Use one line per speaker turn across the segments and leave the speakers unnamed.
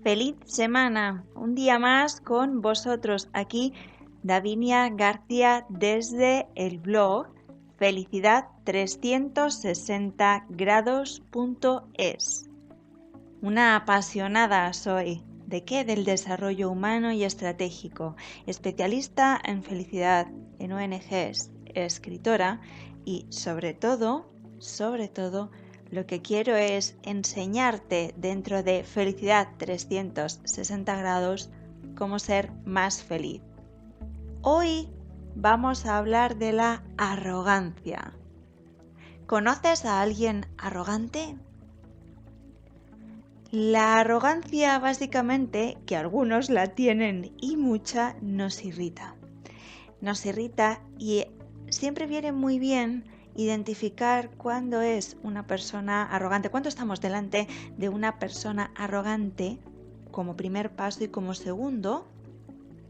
Feliz semana, un día más con vosotros aquí, Davinia García desde el blog felicidad360grados.es. Una apasionada soy. ¿De qué? Del desarrollo humano y estratégico, especialista en felicidad, en ONGs, escritora y sobre todo, lo que quiero es enseñarte dentro de Felicidad 360 grados cómo ser más feliz. Hoy vamos a hablar de la arrogancia. ¿Conoces a alguien arrogante? La arrogancia, básicamente, que algunos la tienen y mucha, nos irrita. Nos irrita y siempre viene muy bien identificar cuándo es una persona arrogante, cuándo estamos delante de una persona arrogante como primer paso y como segundo,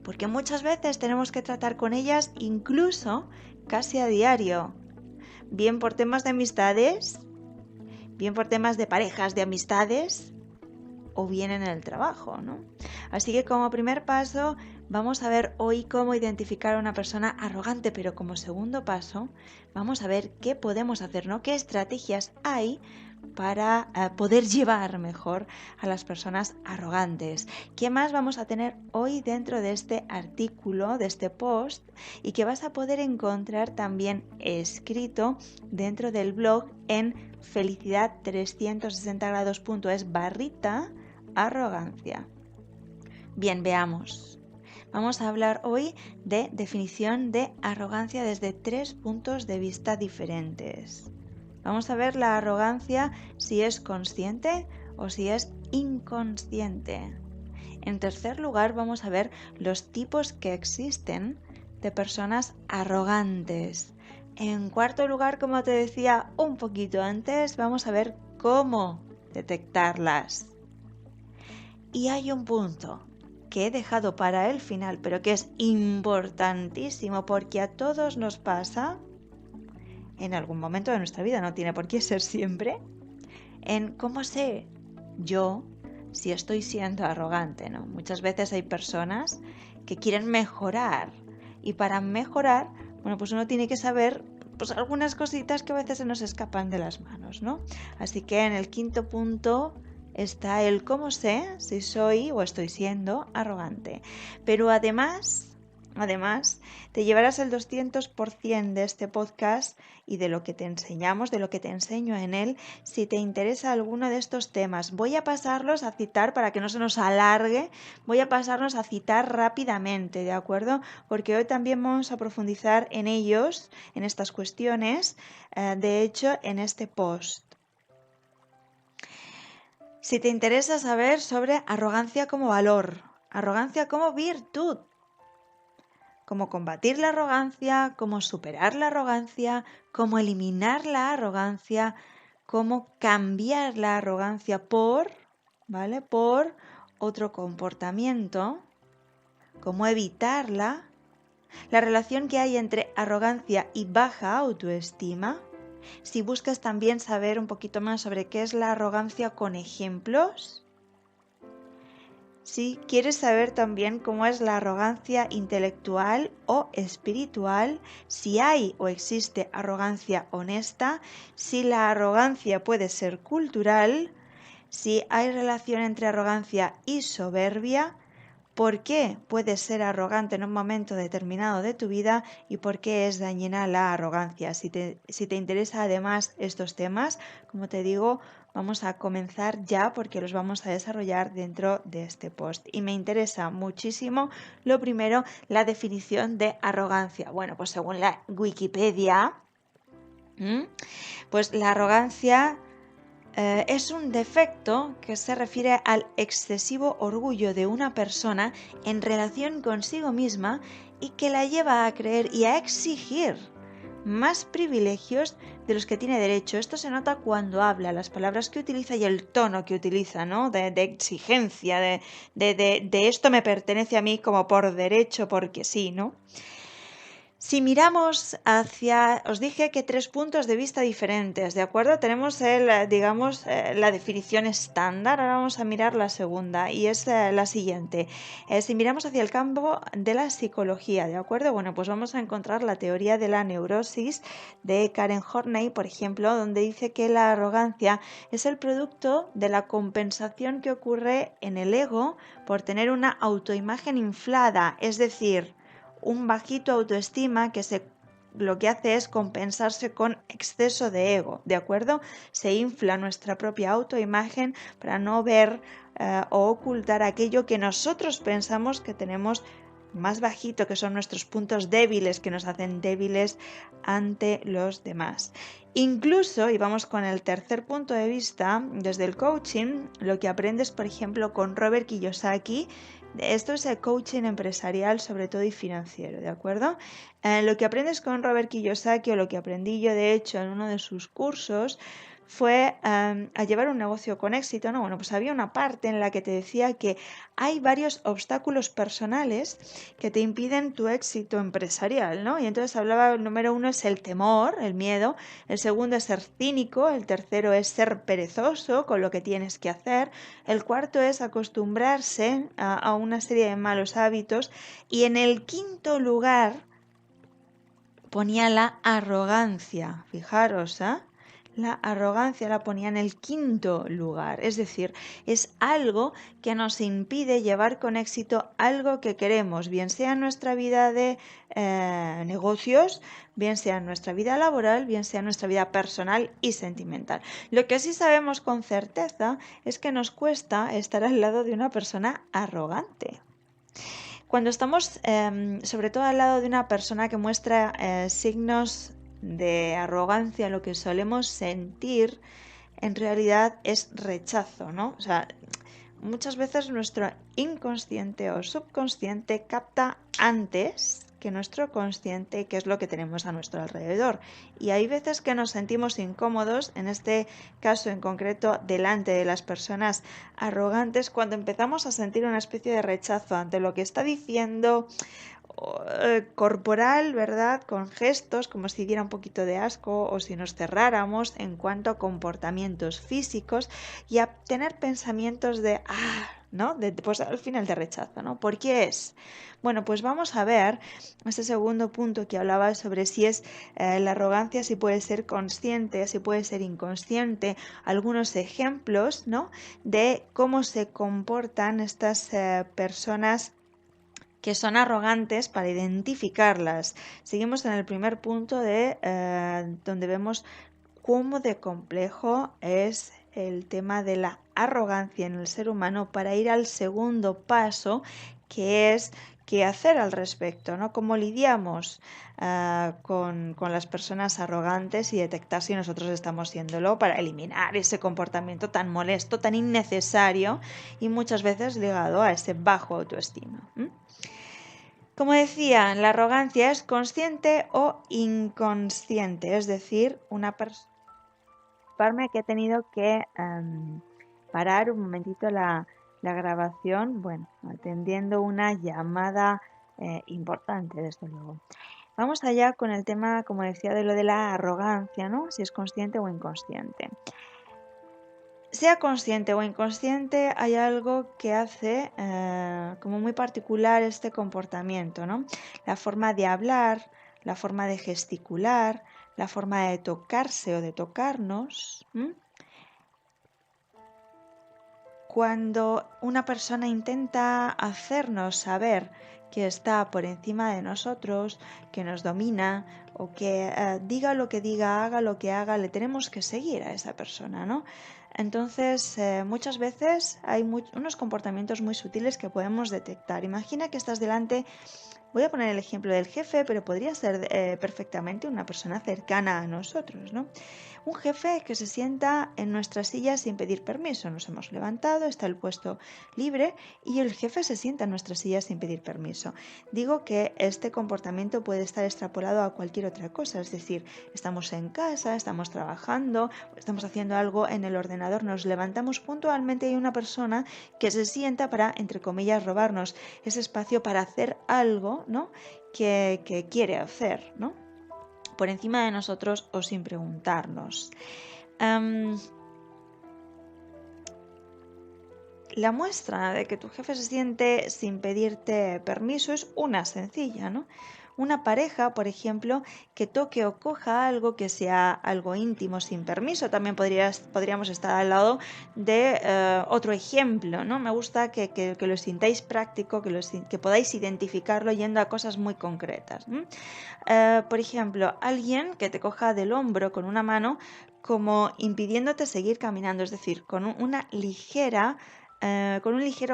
porque muchas veces tenemos que tratar con ellas incluso casi a diario, bien por temas de amistades, bien por temas de parejas, de amistades, o bien en el trabajo, ¿no? Así que como primer paso vamos a ver hoy cómo identificar a una persona arrogante, pero como segundo paso vamos a ver qué podemos hacer, ¿no? ¿Qué estrategias hay para poder llevar mejor a las personas arrogantes? ¿Qué más vamos a tener hoy dentro de este artículo, de este post, y que vas a poder encontrar también escrito dentro del blog en felicidad360grados.es/arrogancia? Bien, veamos. Vamos a hablar hoy de definición de arrogancia desde 3 puntos de vista diferentes. Vamos a ver la arrogancia si es consciente o si es inconsciente. En tercer lugar, vamos a ver los tipos que existen de personas arrogantes. En cuarto lugar, como te decía un poquito antes, vamos a ver cómo detectarlas. Y hay un punto que he dejado para el final, pero que es importantísimo porque a todos nos pasa en algún momento de nuestra vida, no tiene por qué ser siempre, en cómo sé yo si estoy siendo arrogante, ¿no? Muchas veces hay personas que quieren mejorar y para mejorar, bueno, pues uno tiene que saber pues algunas cositas que a veces se nos escapan de las manos, ¿no? Así que en el quinto punto está el cómo sé si soy o estoy siendo arrogante. Pero además, te llevarás el 200% de este podcast y de lo que te enseñamos, de lo que te enseño en él, si te interesa alguno de estos temas. Voy a pasarlos a citar para que no se nos alargue, voy a pasarlos a citar rápidamente, ¿de acuerdo? Porque hoy también vamos a profundizar en ellos, en estas cuestiones, de hecho, en este post. Si te interesa saber sobre arrogancia como valor, arrogancia como virtud, cómo combatir la arrogancia, cómo superar la arrogancia, cómo eliminar la arrogancia, cómo cambiar la arrogancia por otro comportamiento, cómo evitarla, la relación que hay entre arrogancia y baja autoestima. Si buscas también saber un poquito más sobre qué es la arrogancia con ejemplos. Si quieres saber también cómo es la arrogancia intelectual o espiritual, si hay o existe arrogancia honesta, si la arrogancia puede ser cultural, si hay relación entre arrogancia y soberbia, por qué puedes ser arrogante en un momento determinado de tu vida y por qué es dañina la arrogancia. Si te interesa además estos temas, como te digo, vamos a comenzar ya porque los vamos a desarrollar dentro de este post. Y me interesa muchísimo, lo primero, la definición de arrogancia. Bueno, pues según la Wikipedia, pues la arrogancia es un defecto que se refiere al excesivo orgullo de una persona en relación consigo misma y que la lleva a creer y a exigir más privilegios de los que tiene derecho. Esto se nota cuando habla, las palabras que utiliza y el tono que utiliza, ¿no? De exigencia, de esto me pertenece a mí como por derecho, porque sí, ¿no? Si miramos hacia, os dije que 3 puntos de vista diferentes, ¿de acuerdo? Tenemos digamos, la definición estándar. Ahora vamos a mirar la segunda y es la siguiente. Si miramos hacia el campo de la psicología, ¿de acuerdo? Bueno, pues vamos a encontrar la teoría de la neurosis de Karen Horney, por ejemplo, donde dice que la arrogancia es el producto de la compensación que ocurre en el ego por tener una autoimagen inflada, es decir, un bajito autoestima lo que hace es compensarse con exceso de ego, ¿de acuerdo? Se infla nuestra propia autoimagen para no ver o ocultar aquello que nosotros pensamos que tenemos más bajito, que son nuestros puntos débiles, que nos hacen débiles ante los demás. Incluso, y vamos con el tercer punto de vista, desde el coaching, lo que aprendes, por ejemplo, con Robert Kiyosaki. Esto es el coaching empresarial, sobre todo y financiero, ¿de acuerdo? Lo que aprendes con Robert Kiyosaki, o lo que aprendí yo de hecho en uno de sus cursos, fue a llevar un negocio con éxito, ¿no? Bueno, pues había una parte en la que te decía que hay varios obstáculos personales que te impiden tu éxito empresarial, ¿no? Y entonces hablaba, el número 1 es el temor, el miedo, el segundo es ser cínico, el tercero es ser perezoso con lo que tienes que hacer, el cuarto es acostumbrarse a una serie de malos hábitos y en el quinto lugar ponía la arrogancia, fijaros, La arrogancia la ponía en el quinto lugar, es decir, es algo que nos impide llevar con éxito algo que queremos, bien sea en nuestra vida de negocios, bien sea en nuestra vida laboral, bien sea en nuestra vida personal y sentimental. Lo que sí sabemos con certeza es que nos cuesta estar al lado de una persona arrogante. Cuando estamos, sobre todo al lado de una persona que muestra signos de arrogancia, lo que solemos sentir en realidad es rechazo, ¿no? O sea, muchas veces nuestro inconsciente o subconsciente capta antes que nuestro consciente qué es lo que tenemos a nuestro alrededor. Y hay veces que nos sentimos incómodos, en este caso en concreto, delante de las personas arrogantes, cuando empezamos a sentir una especie de rechazo ante lo que está diciendo, corporal, ¿verdad? Con gestos, como si diera un poquito de asco o si nos cerráramos en cuanto a comportamientos físicos y a tener pensamientos de, ¿no? Pues al final de rechazo, ¿no? ¿Por qué es? Bueno, pues vamos a ver ese segundo punto que hablaba sobre si es la arrogancia, si puede ser consciente, si puede ser inconsciente, algunos ejemplos, ¿no? De cómo se comportan estas personas que son arrogantes para identificarlas. Seguimos en el primer punto de donde vemos cómo de complejo es el tema de la arrogancia en el ser humano, para ir al segundo paso, que es qué hacer al respecto, ¿no? Cómo lidiamos con las personas arrogantes y detectar si nosotros estamos siéndolo, para eliminar ese comportamiento tan molesto, tan innecesario y muchas veces ligado a ese bajo autoestima. Como decía, la arrogancia es consciente o inconsciente, es decir, una persona que he tenido que parar un momentito la grabación, bueno, atendiendo una llamada importante, desde luego. Vamos allá con el tema, como decía, de lo de la arrogancia, ¿no? Si es consciente o inconsciente. Sea consciente o inconsciente, hay algo que hace como muy particular este comportamiento, ¿no? La forma de hablar, la forma de gesticular, la forma de tocarse o de tocarnos. Cuando una persona intenta hacernos saber que está por encima de nosotros, que nos domina o que diga lo que diga, haga lo que haga, le tenemos que seguir a esa persona, ¿no? Entonces, muchas veces hay unos comportamientos muy sutiles que podemos detectar. Imagina que estás delante, voy a poner el ejemplo del jefe, pero podría ser perfectamente una persona cercana a nosotros, ¿no? Un jefe que se sienta en nuestra silla sin pedir permiso. Nos hemos levantado, está el puesto libre y el jefe se sienta en nuestra silla sin pedir permiso. Digo que este comportamiento puede estar extrapolado a cualquier otra cosa, es decir, estamos en casa, estamos trabajando, estamos haciendo algo en el ordenador, nos levantamos puntualmente y hay una persona que se sienta para, entre comillas, robarnos ese espacio para hacer algo algo, ¿no? que quiere hacer, ¿no? Por encima de nosotros o sin preguntarnos. La muestra de que tu jefe se siente sin pedirte permiso es una sencilla, ¿no? Una pareja, por ejemplo, que toque o coja algo que sea algo íntimo sin permiso. También podríamos estar al lado de otro ejemplo, ¿no? Me gusta que lo sintáis práctico, que podáis identificarlo yendo a cosas muy concretas. Por ejemplo, alguien que te coja del hombro con una mano como impidiéndote seguir caminando, es decir, con un ligero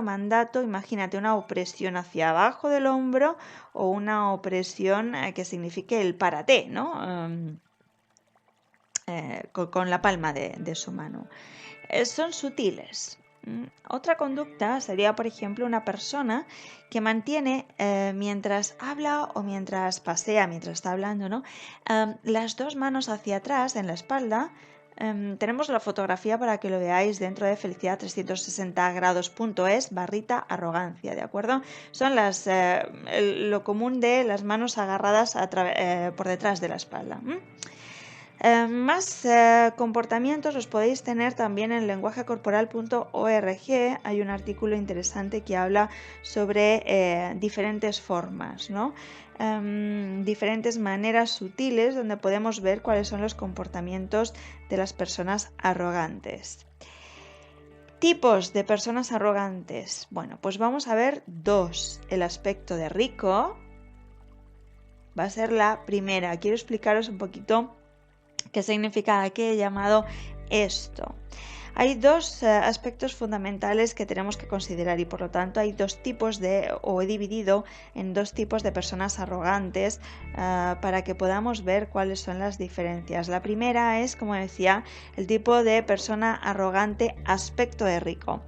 mandato. Imagínate una opresión hacia abajo del hombro o una opresión que signifique el párate, ¿no? Con la palma de su mano. Son sutiles. Otra conducta sería, por ejemplo, una persona que mantiene mientras habla o mientras pasea, mientras está hablando, ¿no? Las dos manos hacia atrás en la espalda. Tenemos la fotografía para que lo veáis dentro de felicidad360grados.es/arrogancia, ¿de acuerdo? Son lo común de las manos agarradas por detrás de la espalda. Más comportamientos los podéis tener también en lenguajecorporal.org. Hay un artículo interesante que habla sobre diferentes formas, ¿no? Diferentes maneras sutiles donde podemos ver cuáles son los comportamientos de las personas arrogantes. Tipos de personas arrogantes. Bueno, pues vamos a ver dos. El aspecto de rico va a ser la primera. Quiero explicaros un poquito qué significa aquí he llamado esto. Hay dos aspectos fundamentales que tenemos que considerar y por lo tanto hay he dividido en dos tipos de personas arrogantes para que podamos ver cuáles son las diferencias. La primera es, como decía, el tipo de persona arrogante aspecto de rico.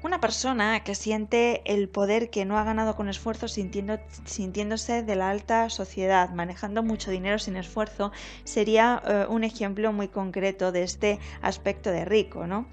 Una persona que siente el poder que no ha ganado con esfuerzo, sintiéndose de la alta sociedad, manejando mucho dinero sin esfuerzo, sería un ejemplo muy concreto de este aspecto de rico, ¿no?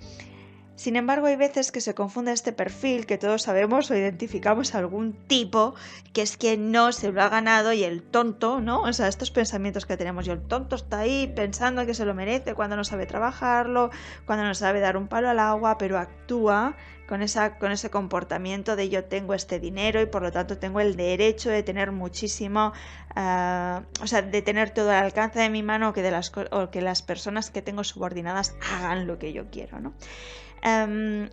Sin embargo, hay veces que se confunde este perfil, que todos sabemos o identificamos algún tipo que es que no se lo ha ganado y el tonto, ¿no? O sea, estos pensamientos que tenemos, y el tonto está ahí pensando que se lo merece cuando no sabe trabajarlo, cuando no sabe dar un palo al agua, pero actúa con ese comportamiento de yo tengo este dinero y por lo tanto tengo el derecho de tener muchísimo, de tener todo al alcance de mi mano, o que las personas que tengo subordinadas hagan lo que yo quiero, ¿no?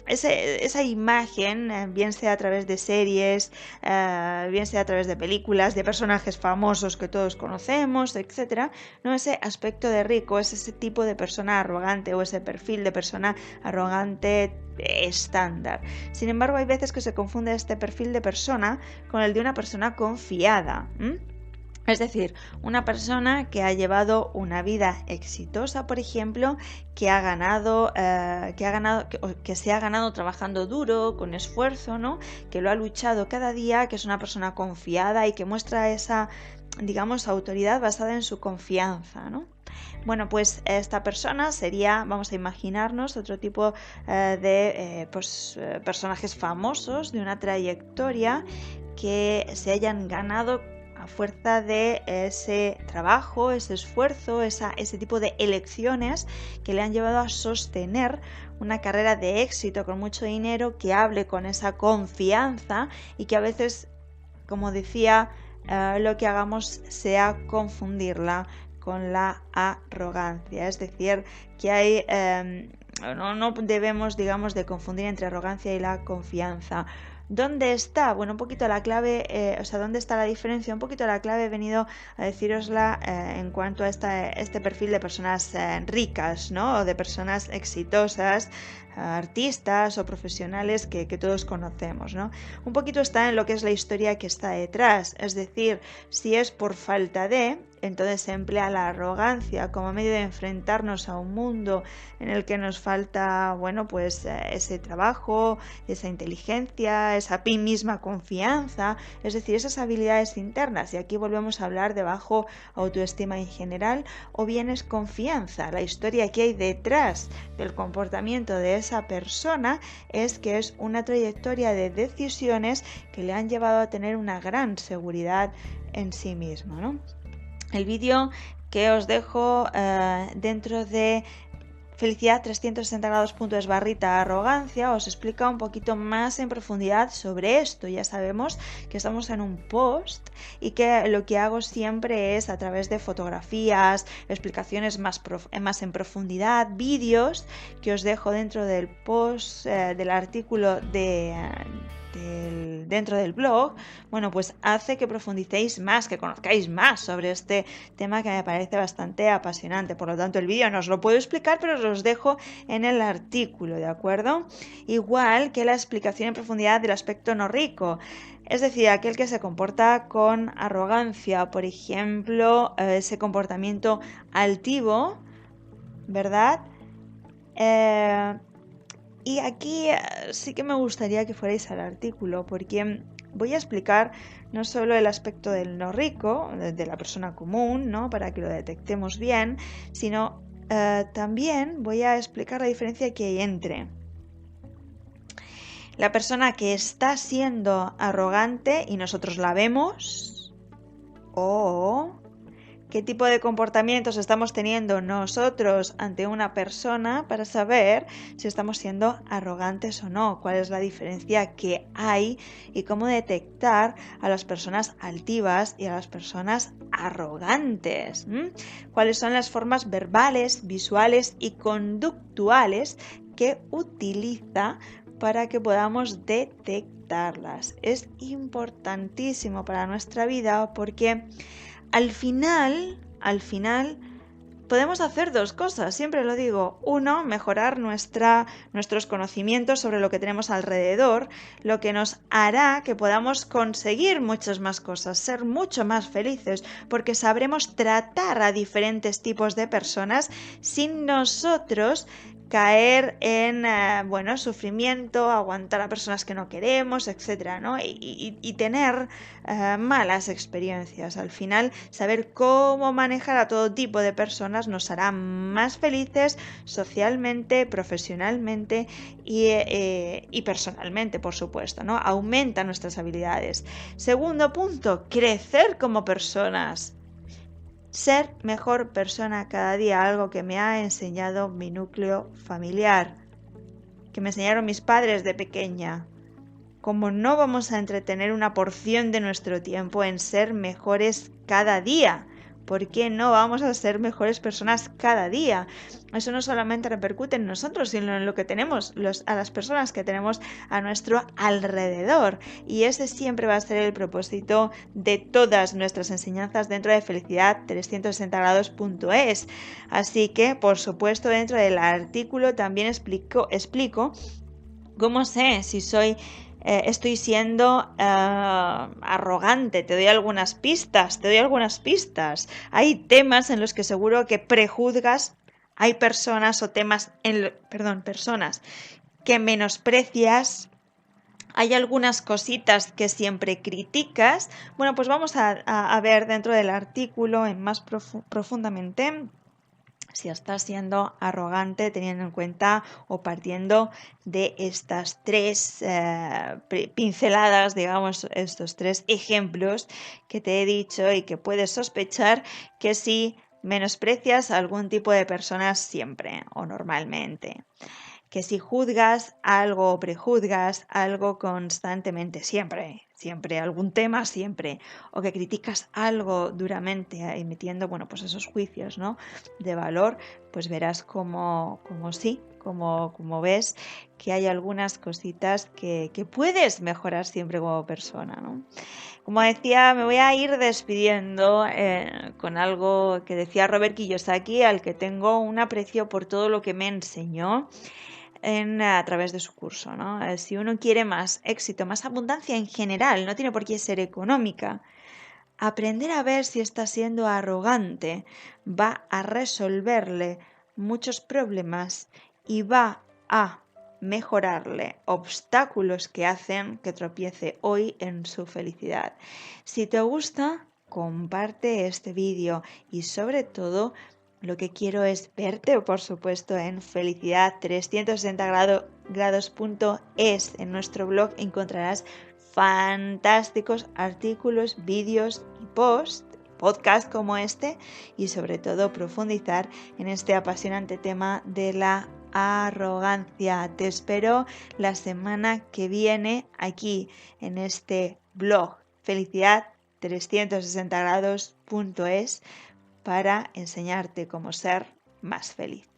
Esa imagen, bien sea a través de series, bien sea a través de películas, de personajes famosos que todos conocemos, etc., ¿no? Ese aspecto de rico es ese tipo de persona arrogante o ese perfil de persona arrogante estándar. Sin embargo, hay veces que se confunde este perfil de persona con el de una persona confiada. Es decir, una persona que ha llevado una vida exitosa, por ejemplo, que se ha ganado trabajando duro, con esfuerzo, ¿no? Que lo ha luchado cada día, que es una persona confiada y que muestra esa, digamos, autoridad basada en su confianza, ¿no? Bueno, pues esta persona sería, vamos a imaginarnos, otro tipo de personajes famosos de una trayectoria que se hayan ganado a fuerza de ese trabajo, ese esfuerzo, ese tipo de elecciones que le han llevado a sostener una carrera de éxito con mucho dinero, que hable con esa confianza y que a veces, como decía, lo que hagamos sea confundirla con la arrogancia. Es decir, que hay no debemos, digamos, de confundir entre arrogancia y la confianza. ¿Dónde está? Bueno, un poquito la clave, ¿dónde está la diferencia? Un poquito la clave he venido a decirosla en cuanto a este perfil de personas ricas, ¿no? O de personas exitosas, artistas o profesionales que todos conocemos, ¿no? Un poquito está en lo que es la historia que está detrás, es decir, si es por falta de, entonces se emplea la arrogancia como medio de enfrentarnos a un mundo en el que nos falta, ese trabajo, esa inteligencia, esa misma confianza, es decir, esas habilidades internas. Y aquí volvemos a hablar de bajo autoestima en general, o bien es confianza, la historia que hay detrás del comportamiento de ese esa persona es que es una trayectoria de decisiones que le han llevado a tener una gran seguridad en sí mismo, ¿no? El vídeo que os dejo dentro de Felicidad 360 grados /arrogancia os explica un poquito más en profundidad sobre esto. Ya sabemos que estamos en un post y que lo que hago siempre es a través de fotografías, explicaciones más en profundidad, vídeos que os dejo dentro del post del artículo dentro del blog, bueno, pues hace que profundicéis más, que conozcáis más sobre este tema que me parece bastante apasionante. Por lo tanto, el vídeo no os lo puedo explicar, pero os los dejo en el artículo, ¿de acuerdo? Igual que la explicación en profundidad del aspecto no rico, es decir, aquel que se comporta con arrogancia, por ejemplo, ese comportamiento altivo, ¿verdad? Y aquí sí que me gustaría que fuerais al artículo, porque voy a explicar no solo el aspecto del no rico, de la persona común, ¿no? Para que lo detectemos bien, sino también voy a explicar la diferencia que hay entre la persona que está siendo arrogante y nosotros la vemos, o qué tipo de comportamientos estamos teniendo nosotros ante una persona para saber si estamos siendo arrogantes o no, cuál es la diferencia que hay y cómo detectar a las personas altivas y a las personas arrogantes. Cuáles son las formas verbales, visuales y conductuales que utiliza para que podamos detectarlas. Es importantísimo para nuestra vida porque al final, podemos hacer dos cosas, siempre lo digo. Uno, mejorar nuestros conocimientos sobre lo que tenemos alrededor, lo que nos hará que podamos conseguir muchas más cosas, ser mucho más felices, porque sabremos tratar a diferentes tipos de personas sin nosotros caer en sufrimiento, aguantar a personas que no queremos, etcétera, ¿no? Y tener malas experiencias. Al final, saber cómo manejar a todo tipo de personas nos hará más felices socialmente, profesionalmente y personalmente, por supuesto, ¿no? Aumenta nuestras habilidades. Segundo punto, crecer como personas. Ser mejor persona cada día, algo que me ha enseñado mi núcleo familiar, que me enseñaron mis padres de pequeña. Como no vamos a entretener una porción de nuestro tiempo en ser mejores cada día, ¿por qué no vamos a ser mejores personas cada día? Eso no solamente repercute en nosotros, sino en lo que tenemos, a las personas que tenemos a nuestro alrededor. Y ese siempre va a ser el propósito de todas nuestras enseñanzas dentro de Felicidad 360 grados.es. Así que, por supuesto, dentro del artículo también explico cómo sé si estoy siendo arrogante. Te doy algunas pistas. Hay temas en los que seguro que prejuzgas. Hay personas o temas, personas que menosprecias. Hay algunas cositas que siempre criticas. Bueno, pues vamos a ver dentro del artículo más profundamente si estás siendo arrogante, teniendo en cuenta o partiendo de estas tres pinceladas, digamos, estos tres ejemplos que te he dicho y que puedes sospechar que si menosprecias a algún tipo de personas siempre o normalmente. Que si juzgas algo o prejuzgas algo constantemente, siempre, algún tema siempre, o que criticas algo duramente emitiendo, pues esos juicios, ¿no?, de valor, pues verás como ves que hay algunas cositas que puedes mejorar siempre como persona, ¿no? Como decía, me voy a ir despidiendo con algo que decía Robert Kiyosaki, al que tengo un aprecio por todo lo que me enseñó a través de su curso, ¿no? Si uno quiere más éxito, más abundancia en general, no tiene por qué ser económica, aprender a ver si está siendo arrogante va a resolverle muchos problemas y va a mejorarle obstáculos que hacen que tropiece hoy en su felicidad. Si te gusta, comparte este vídeo y sobre todo Lo que quiero es verte, por supuesto, en felicidad360grados.es. En nuestro blog encontrarás fantásticos artículos, vídeos y podcast como este, y sobre todo profundizar en este apasionante tema de la arrogancia. Te espero la semana que viene aquí en este blog felicidad360grados.es para enseñarte cómo ser más feliz.